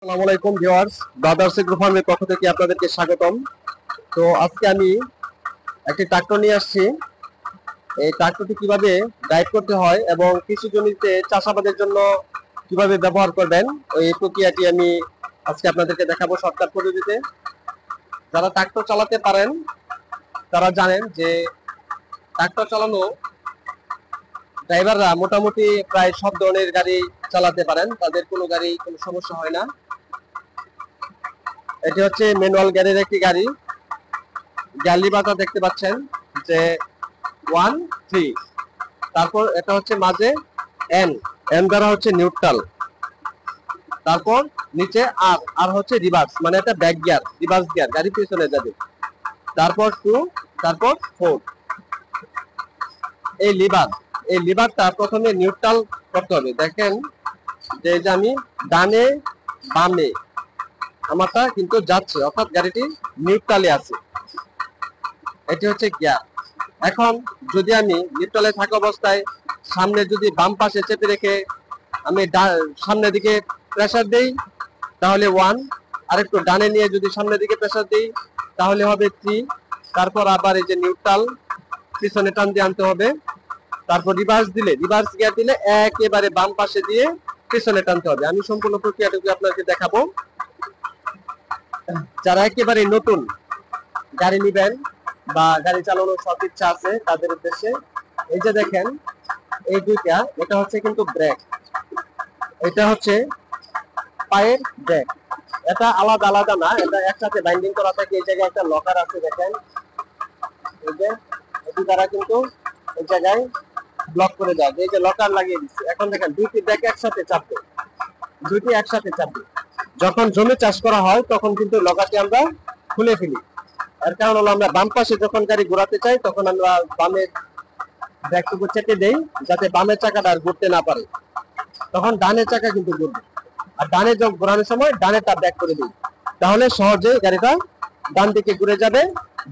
আসসালামু আলাইকুম viewers, brothers agro ফার্মের পক্ষ থেকে আপনাদেরকে স্বাগতম। তো আজকে আমি একটি ট্রাক্টর নিয়ে আসছি। এই ট্রাক্টরটি কিভাবে গাইড করতে হয় এবং কৃষি জমিতে চাষাবাদের জন্য কিভাবে ব্যবহার করবেন, এই প্রক্রিয়াটি আমি আজকে আপনাদেরকে দেখাবো শর্টকাট পদ্ধতিতে। যারা ট্রাক্টর চালাতে পারেন তারা জানেন যে ট্রাক্টর চালানো ড্রাইভাররা মোটামুটি প্রায় সব ধরনের গাড়ি চালাতে পারেন, তাদের কোনো সমস্যা হয় না। এটি হচ্ছে ম্যানুয়াল গাড়ির একটি গাড়ি। গ্যালি বাতা দেখতে পাচ্ছেন যে 1 3, তারপর এটা হচ্ছে মাঝে এন, এন দ্বারা হচ্ছে নিউট্রাল, তারপর নিচে আর, আর হচ্ছে রিভার্স, মানে এটা ব্যাক গিয়ার, রিভার্স গিয়ার, গাড়ি পিছনে যাবে। তারপর 2, তারপর 4। এই লিভার, এই লিভারটা প্রথমে নিউট্রাল করতে হবে। দেখেন যে আমি ডানে বামে আমারটা কিন্তু যাচ্ছে, অর্থাৎ গাড়িটি নিউট্রালে আছে। এটি হচ্ছে গিয়ার। এখন যদি আমি নিউট্রালে থাকা অবস্থায় সামনে যদি বাম পাশে চেপে রেখে আমি সামনের দিকে প্রেসার দেই তাহলে 1, আর একটু ডানে নিয়ে যদি সামনের দিকে প্রেসার দেই তাহলে হবে 3। তারপর আবার এই যে নিউট্রাল পিছনে টান দিয়ে আনতে হবে। তারপর রিভার্স দিলে, রিভার্স গিয়ার দিলে একেবারে বাম পাশে দিয়ে পিছনে টানতে হবে। আমি সম্পূর্ণ প্রক্রিয়াটুকু আপনাকে দেখাবো। যারা একেবারে নতুন গাড়ি নিবেন বা গাড়ি চালানোর সব ইচ্ছা আছে তাদের উদ্দেশ্যে এই যে দেখেন এই দুইটা, এটা হচ্ছে কিন্তু ব্রেক, এটা হচ্ছে পায়ের ব্রেক। এটা আলাদা আলাদা না, এটা একসাথে বাইন্ডিং করা থাকে। এই জায়গায় একটা লকার আছে দেখেন, এই যে এটি দ্বারা কিন্তু এই জায়গায় ব্লক করে যায়, এই যে লকার লাগিয়ে দিচ্ছে। এখন দেখেন দুইটি ব্রেক একসাথে চাপবে, দুইটি একসাথে চাপবে। যখন জমি চাষ করা হয় তখন কিন্তু লকারটি আমরা খুলে ফেলি। এর কারণ হলো আমরা বাম পাশে যখন গাড়ি ঘোরাতে চাই তখন আমরা বামের ব্রেকটুকু চেপে দেই যাতে বামের চাকাটা আর ঘুরতে না পারে, তখন ডানের চাকা কিন্তু ঘুরবে। আর ডানে ঘোরানোর সময় ডানেরটা ব্রেক করে দিই, তাহলে সহজে গাড়িটা ডান দিকে ঘুরে যাবে।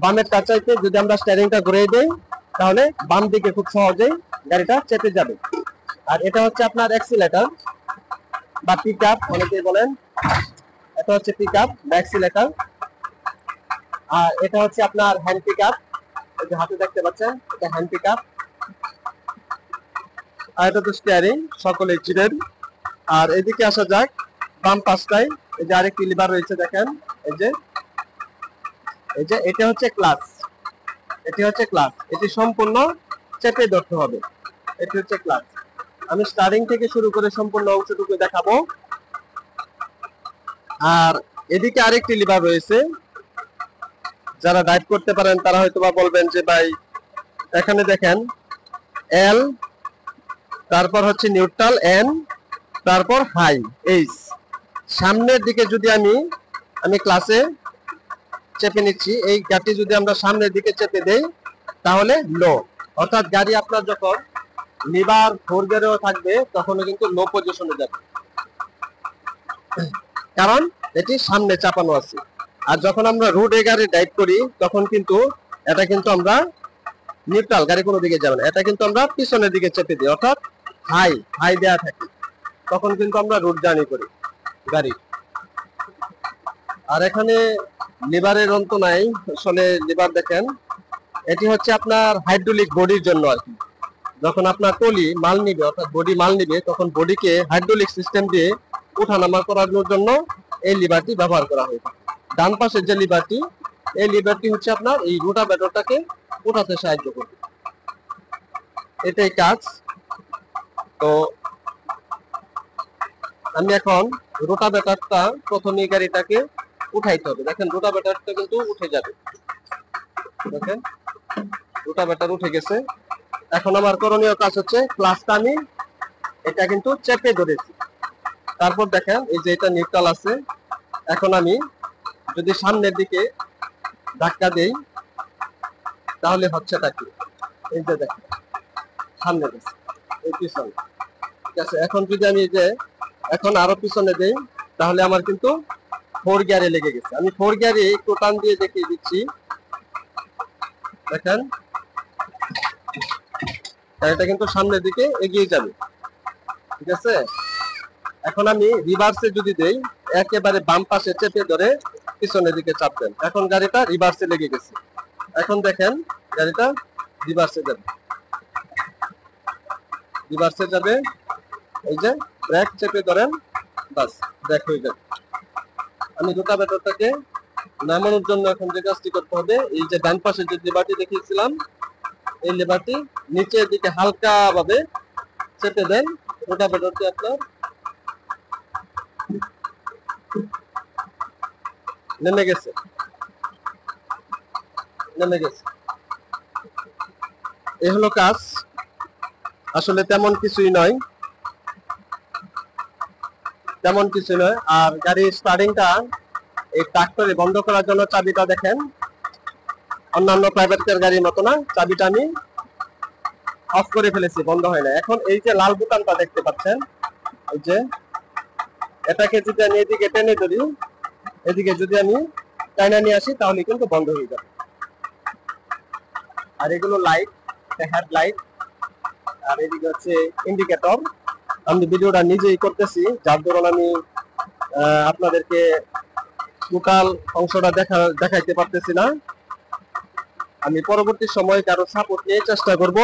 বামের চাইতে যদি আমরা স্টিয়ারিংটা ঘুরিয়ে দেই তাহলে বাম দিকে খুব সহজেই গাড়িটা চেপে যাবে। আর এটা হচ্ছে আপনার অ্যাক্সিলারেটর বা পিক আপ অনেকেই বলেন, এটা হচ্ছে পিক আপ বা অ্যাক্সিলারেটর। আর এটা হচ্ছে আপনার হ্যান্ড পিক আপ, এই যে হাতে দেখতে পাচ্ছেন এটা হ্যান্ড পিক আপ। আর এটা তো স্টিয়ারিং, সকলেই চিনেন। আর এদিকে আসা যাক বাম পাশটায়, এই যে আরেকটি লিভার রয়েছে দেখেন, এই যে এটা হচ্ছে ক্লাচ, এটি হচ্ছে ক্লাচ, এটি সম্পূর্ণ চেপে ধরতে হবে। এটি হচ্ছে ক্লাচ। আমি স্টার্টিং থেকে শুরু করে সম্পূর্ণ অংশটুকু দেখাবো। আর এদিকে আরেকটি লিভার রয়েছে, যারা গাইড করতে পারেন তারা হয়তো বা বলবেন যে ভাই এখানে দেখেন এল, তারপর হচ্ছে নিউট্রাল এন, তারপর হাই এইচ। সামনের দিকে যদি আমি ক্লাসে চেপে নিচ্ছি, এই গাড়ি যদি আমরা সামনের দিকে চেপে দেই তাহলে লো, অর্থাৎ গাড়ি আপনার যখন লিভার 4 গিয়ারেও থাকবে তখনও কিন্তু লো পজিশনে যাবে, কারণ এটি সামনে চাপানো আছে। আর যখন আমরা রোডে গাড়ি ড্রাইভ করি তখন কিন্তু এটা কিন্তু আমরা নিউট্রাল, গাড়ি কোনো দিকে যাবে না, এটা কিন্তু আমরা পিছনের দিকে চেপে দিই, অর্থাৎ হাই হাই দেয়া থাকে, তখন কিন্তু আমরা রোড জার্নি করি গাড়ি। আর এখানে লিভারের অন্ত নাই, আসলে লিভার দেখেন এটি হচ্ছে আপনার হাইড্রোলিক বডির জন্য আর কি। যখন আপনার টলি মাল নিবে, অর্থাৎ বডি মাল নিবে, তখন বডিকে হাইড্রোলিক সিস্টেম দিয়ে উঠানামা করানোর জন্য এই লিভারটি ব্যবহার করা হয়। ডান পাশের যে লিভারটি, এই লিভারটি হচ্ছে আপনার এই রোটাভেটরটাকে উঠাতে সাহায্য করবে, এটাই কাজ। তো আমি এখন রোটাভেটরটা প্রথমে গাড়িটাকে উঠাইতে হবে। দেখেন রোটাভেটরটা কিন্তু উঠে যাবে, দেখেন রোটাভেটর উঠে গেছে। এখন আমার করণীয় কাজ হচ্ছে ক্লাচটা আমি এটা কিন্তু চেপে ধরেছি, তারপর দেখেন এই যে এটা নিউট্রাল আছে। এখন আমি যদি সামনের দিকে ধাক্কা দেই তাহলে হচ্ছেটা কি, এই যে দেখেন সামনে গেছে, এই পিছনে, ঠিক আছে। এখন যদি আমি যে এখন আরো পিছনে দেই তাহলে আমার কিন্তু 4 গিয়ারে লেগে গেছে। আমি 4 গিয়ারে একটু টান দিয়ে দেখিয়ে দিচ্ছি, দেখেন এটা কিন্তু সামনের দিকে এগিয়ে যাবে, ঠিক আছে। এখন আমি রিভার্সে যদি দেই একেবারে বাম পাশে চেপে ধরে পিছনের দিকে চাপবেন। এখন গাড়িটা রিভার্সে লেগে গেছে। এখন দেখেন গাড়িটা রিভার্সে যাবে, রিভার্সে যাবে। এই যে ব্রেক চেপে ধরেন, বাস ব্রেক হয়ে যাবে। আমি রোটাভেটরটাকে নামানোর জন্য এখন যে কাজটি করতে হবে, এই যে ডান পাশে যে লেবারটি দেখিয়েছিলাম, এই লেবারটি নিচের দিকে হালকা ভাবে চেপে দেন। রোটাভেটরটি আপনার নেমে গেছে, নেমে গেছে। এই হলো কাজ, আসলে তেমন কিছুই নয়, তেমন কিছু নয়। আর গাড়ির স্টার্টিংটা এই ট্রাক্টরে বন্ধ করার জন্য চাবিটা দেখেন অন্যান্য প্রাইভেট কার গাড়ির মতো না, চাবিটা আমি অফ করে ফেলেছি, বন্ধ হয় না। এখন এই যে লাল বোতামটা দেখতে পাচ্ছেন, এই যে এটাকে যদি আমি এদিকে টেনে ধরি, এদিকে যদি আমি টাইনা নিয়ে আসি, তাহলে কিন্তু বন্ধ হয়ে যাবে। আর এগুলো লাইট, হেড লাইট, আর এদিকে হচ্ছে ইন্ডিকেটর। আমি ভিডিওটা নিজেই করতেছি, যার দরুন আমি আপনাদেরকে টোটাল অংশটা দেখাইতে পারতেছি না। আমি পরবর্তী সময় কারো সাপোর্ট নিয়ে চেষ্টা করব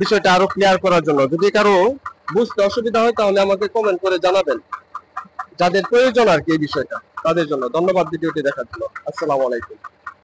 বিষয়টা আরো ক্লিয়ার করার জন্য। যদি কারো বুঝতে অসুবিধা হয় তাহলে আমাকে কমেন্ট করে জানাবেন, যাদের প্রয়োজন আর কি এই বিষয়টা, তাদের জন্য। ধন্যবাদ ভিডিওটি দেখার জন্য। আসসালামু আলাইকুম।